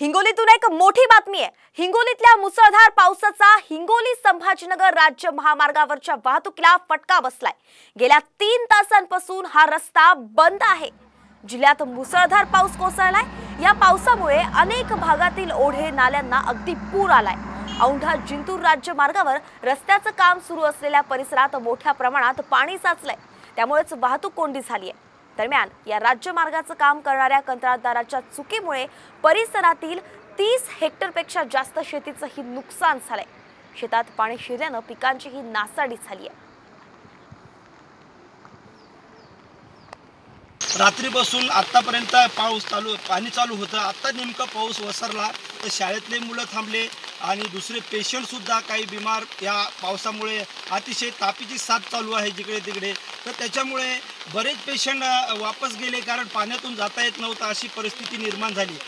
हिंगोलीतून एक मोठी बातमी आहे। हिंगोलीतल्या मुसळधार पावसाचा हिंगोली संभाजीनगर राज्य महामार्गावरच्या वाहतुकीला फटका बसलाय। गेल्या 3 तासांपासून हा रस्ता बंद आहे। जिल्ह्यात मुसळधार पाऊस कोसळलाय। या पावसामुळे अनेक भागातील ओढे नाल्यांना अगदी पूर आलाय। औंढा जिंतूर राज्य मार्गावर रस्त्याचं काम सुरू असलेल्या परिसरात मोठ्या प्रमाणात पाणी साचलंय। त्यामुळेच वाहतूक कोंडी झाली आहे। दरम्यान या राज्य मार्गाचं काम करणाऱ्या कंत्राटदाराच्या चुकीमुळे परिसरातील 30 हेक्टरपेक्षा जास्त शेतीचं ही नुकसान झालंय। शेतात पाणी शिरल्यानं पिकांची ही नासाडी झाली आहे। रात्रीपासून आतापर्यंत पाणी चालू होतं। आता नेमका पाऊस वसरला तर शाळेतले मुलं थांबले आणि दुसरे पेशंट सुद्धा काही बिमार या पावसामुळे अतिशय तापीची साथ चालू आहे जिकडे तिकडे। तर त्याच्यामुळे बरेच पेशंट वापस गेले कारण पाण्यातून जाता येत नव्हतं अशी परिस्थिती निर्माण झाली।